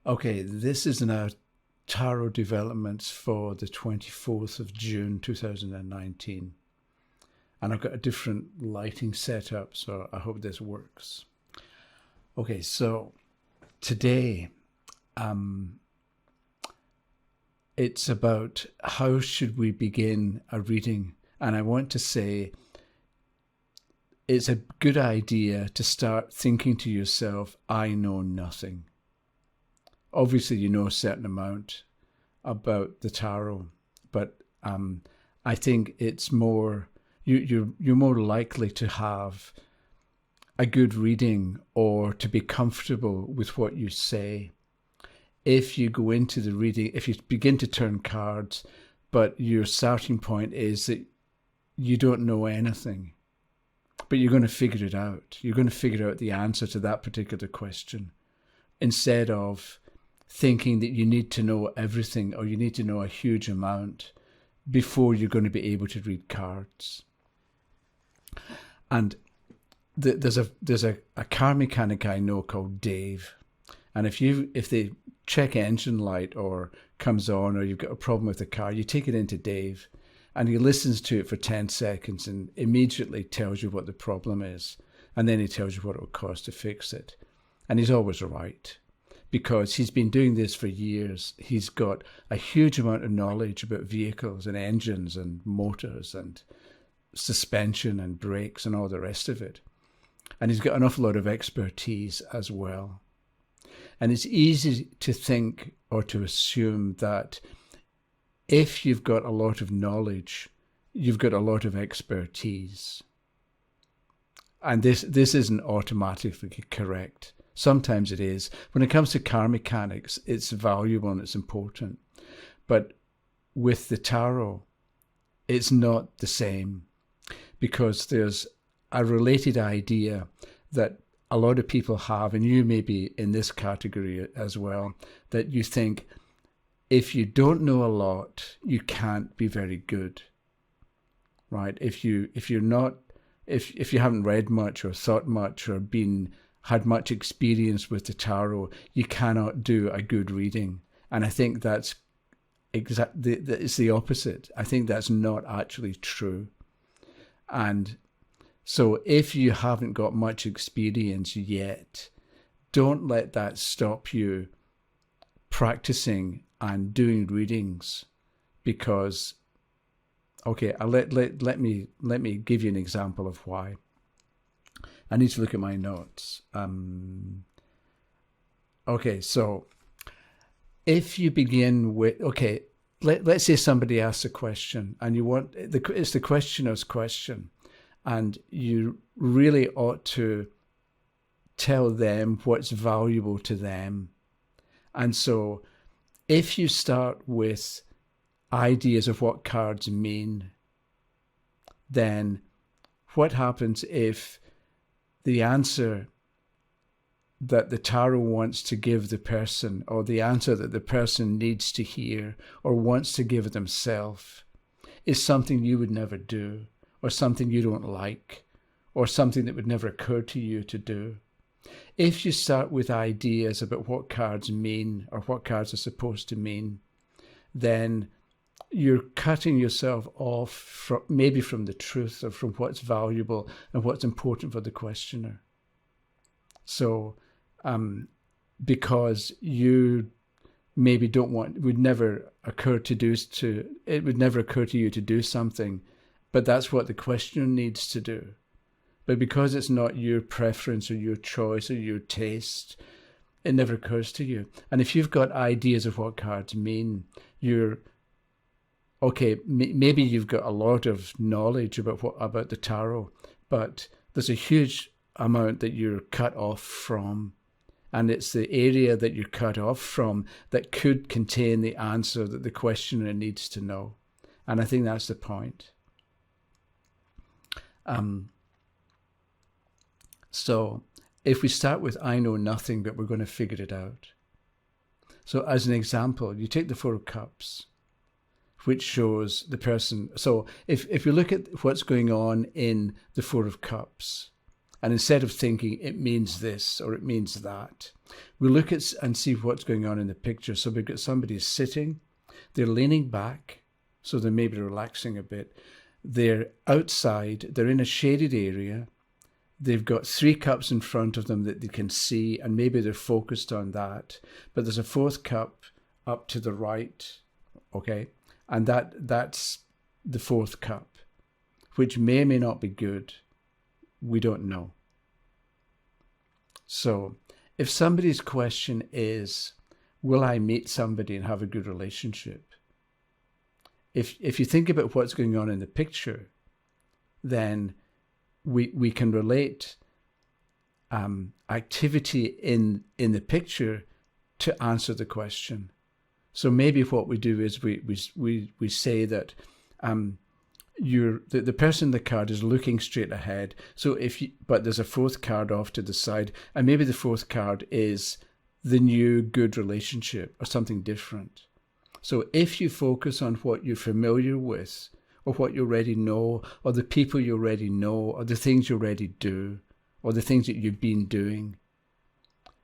Okay, this is now tarot developments for the 24th of June 2019. And I've got a different lighting setup, so I hope this works. Okay, so today it's about how should we begin a reading. And I want to say it's a good idea to start thinking to yourself, I know nothing. Obviously, you know a certain amount about the tarot, but I think it's more, you're more likely to have a good reading or to be comfortable with what you say if you go into the reading, if you begin to turn cards, but your starting point is that you don't know anything, but you're going to figure it out. You're going to figure out the answer to that particular question instead of thinking that you need to know everything or you need to know a huge amount before you're going to be able to read cards. And there's a car mechanic I know called Dave, and if the check engine light or comes on or you've got a problem with the car, you take it into Dave and he listens to it for 10 seconds and immediately tells you what the problem is, and then he tells you what it will cost to fix it. And he's always right, because he's been doing this for years. He's got a huge amount of knowledge about vehicles and engines and motors and suspension and brakes and all the rest of it. And he's got an awful lot of expertise as well. And it's easy to think or to assume that if you've got a lot of knowledge, you've got a lot of expertise. And this isn't automatically correct. Sometimes it is. When it comes to car mechanics, it's valuable and it's important. But with the tarot, it's not the same, because there's a related idea that a lot of people have, and you may be in this category as well, that you think if you don't know a lot, you can't be very good, right? If you haven't read much or thought much or had much experience with the tarot, you cannot do a good reading. And I think that's it's the opposite. I think that's not actually true. And so if you haven't got much experience yet, don't let that stop you practicing and doing readings, because, okay, let me give you an example of why. I need to look at my notes. Okay, so if you begin with, okay, let's say somebody asks a question and it's the questioner's question, and you really ought to tell them what's valuable to them. And so if you start with ideas of what cards mean, then what happens if the answer that the tarot wants to give the person, or the answer that the person needs to hear or wants to give themselves, is something you would never do, or something you don't like, or something that would never occur to you to do? If you start with ideas about what cards mean or what cards are supposed to mean, then you're cutting yourself off maybe from the truth or from what's valuable and what's important for the questioner. So, because you maybe it would never occur to you to do something, but that's what the questioner needs to do. But because it's not your preference or your choice or your taste, it never occurs to you. And if you've got ideas of what cards mean, maybe you've got a lot of knowledge about the tarot, but there's a huge amount that you're cut off from. And it's the area that you're cut off from that could contain the answer that the questioner needs to know. And I think that's the point. So if we start with, I know nothing, but we're going to figure it out. So as an example, you take the Four of Cups, which shows the person. So if you look at what's going on in the Four of Cups, And instead of thinking it means this or it means that, we look at and see what's going on in the picture. So we've got somebody sitting, they're leaning back, so they may be relaxing a bit. They're outside, they're in a shaded area. They've got 3 cups in front of them that they can see, and maybe they're focused on that. But there's a 4th cup up to the right, okay? And that's the 4th cup, which may or may not be good. We don't know. So if somebody's question is, will I meet somebody and have a good relationship? If you think about what's going on in the picture, then we can relate activity in the picture to answer the question. So maybe what we do is we say that the person in the card is looking straight ahead. So but there's a 4th card off to the side, and maybe the 4th card is the new good relationship or something different. So if you focus on what you're familiar with, or what you already know, or the people you already know, or the things you already do, or the things that you've been doing,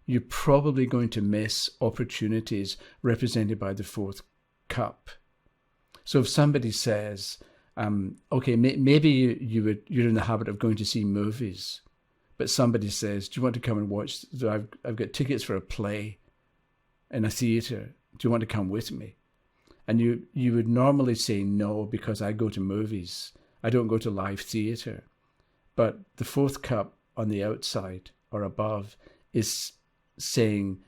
you're probably going to miss opportunities represented by the 4th cup. So if somebody says, okay, maybe you're in the habit of going to see movies, but somebody says, do you want to come and watch? I've got tickets for a play in a theatre. Do you want to come with me? And you would normally say no, because I go to movies. I don't go to live theatre. But the 4th cup on the outside or above is saying,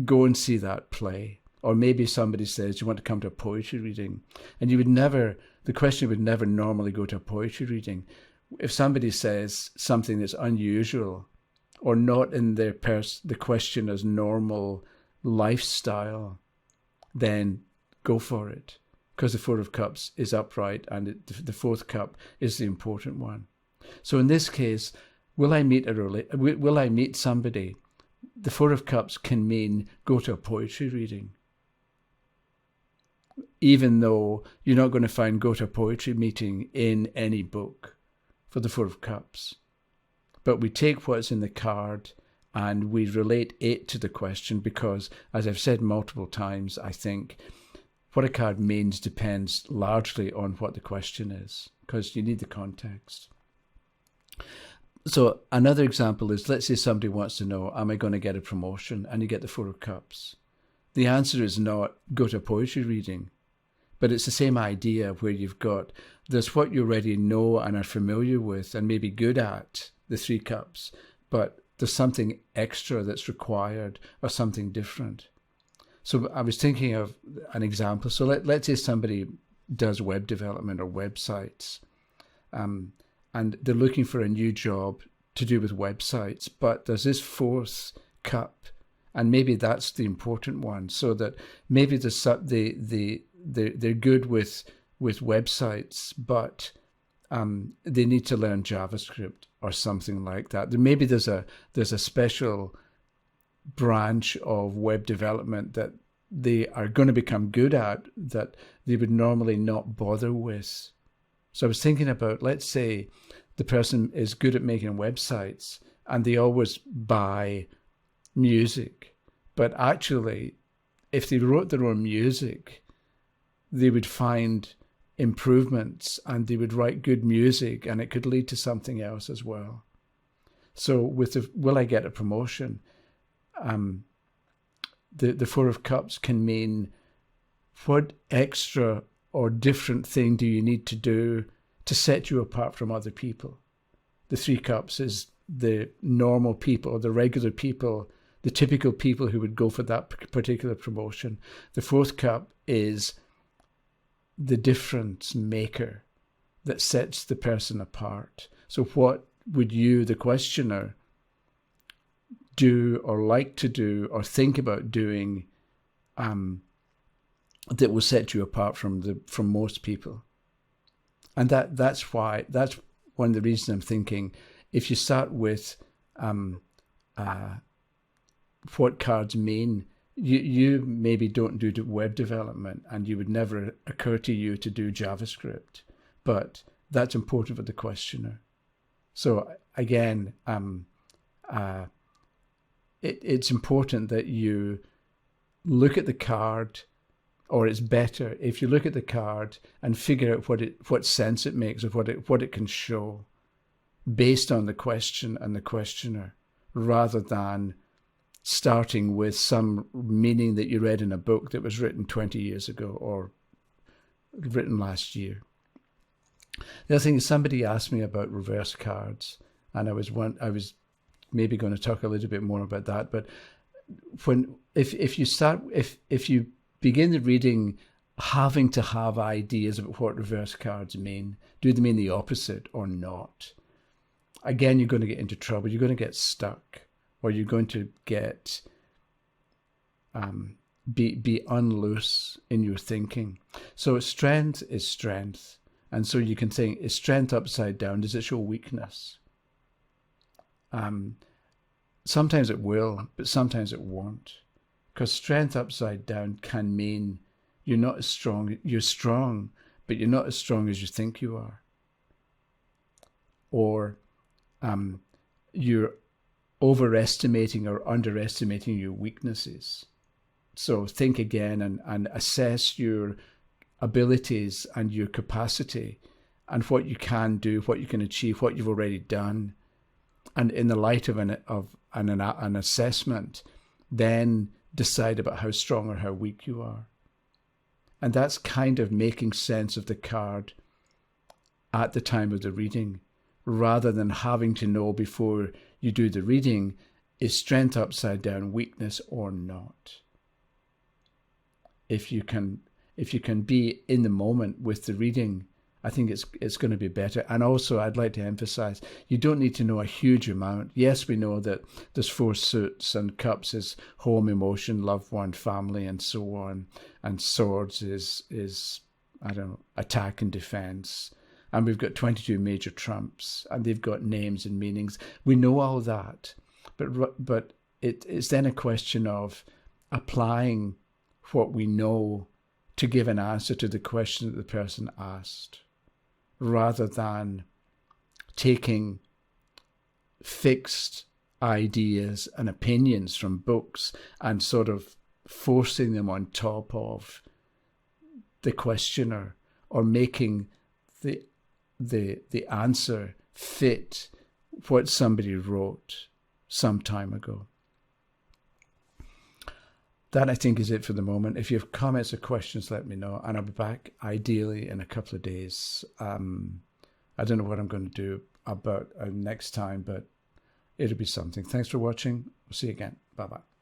go and see that play. Or maybe somebody says, do you want to come to a poetry reading? And the question would never normally go to a poetry reading. If somebody says something that's unusual or not in the question as normal lifestyle, then go for it, because the 4 of Cups is upright and the 4th cup is the important one. So in this case, will I meet somebody? The 4 of Cups can mean go to a poetry reading, even though you're not going to find go to a poetry meeting in any book for the 4 of Cups. But we take what's in the card and we relate it to the question, because, as I've said multiple times, I think what a card means depends largely on what the question is, because you need the context. So another example is, let's say somebody wants to know, am I going to get a promotion? And you get the 4 of Cups. The answer is not go to a poetry reading, but it's the same idea where there's what you already know and are familiar with and maybe good at, the 3 cups, but there's something extra that's required or something different. So I was thinking of an example. So let's say somebody does web development or websites, and they're looking for a new job to do with websites, but there's this 4th cup, and maybe that's the important one. So that maybe they're good with websites, but they need to learn JavaScript or something like that. Maybe there's a special branch of web development that they are going to become good at that they would normally not bother with. So I was thinking about, let's say the person is good at making websites and they always buy music, but actually if they wrote their own music, they would find improvements and they would write good music, and it could lead to something else as well. So with will I get a promotion? The 4 of Cups can mean, what extra or different thing do you need to do to set you apart from other people? The 3 cups is the normal people, the regular people, the typical people who would go for that particular promotion. The 4th cup is the difference maker that sets the person apart. So what would you, the questioner, do or like to do or think about doing that will set you apart from most people? And that's one of the reasons I'm thinking, if you start with what cards mean, you maybe don't do web development and you would never occur to you to do JavaScript, but that's important for the questioner. So again, it's important that you look at the card, or it's better if you look at the card and figure out what sense it makes, or what it can show, based on the question and the questioner, rather than starting with some meaning that you read in a book that was written 20 years ago or written last year. The other thing is, somebody asked me about reverse cards, and I was maybe going to talk a little bit more about that. But if you begin the reading having to have ideas about what reverse cards mean, do they mean the opposite or not? Again, you're going to get into trouble. You're going to get stuck, or you're going to get be unloose in your thinking. So strength is strength. And so you can think, is strength upside down? Does it show weakness? Sometimes it will, but sometimes it won't. Because strength upside down can mean you're not as strong. You're strong, but you're not as strong as you think you are. Or you're overestimating or underestimating your weaknesses. So think again and assess your abilities and your capacity and what you can do, what you can achieve, what you've already done. And in the light of an assessment, then decide about how strong or how weak you are. And that's kind of making sense of the card at the time of the reading, rather than having to know before you do the reading, is strength upside down weakness or not? If you can be in the moment with the reading, I think it's going to be better. And also, I'd like to emphasize, you don't need to know a huge amount. Yes, we know that there's 4 suits, and cups is home, emotion, loved one, family, and so on. And swords is I don't know, attack and defense. And we've got 22 major trumps, and they've got names and meanings. We know all that, but it's then a question of applying what we know to give an answer to the question that the person asked, rather than taking fixed ideas and opinions from books and sort of forcing them on top of the questioner, or making the answer fit what somebody wrote some time ago. That, I think, is it for the moment. If you have comments or questions, let me know. And I'll be back ideally in a couple of days. I don't know what I'm going to do about next time, but it'll be something. Thanks for watching. We'll see you again. Bye-bye.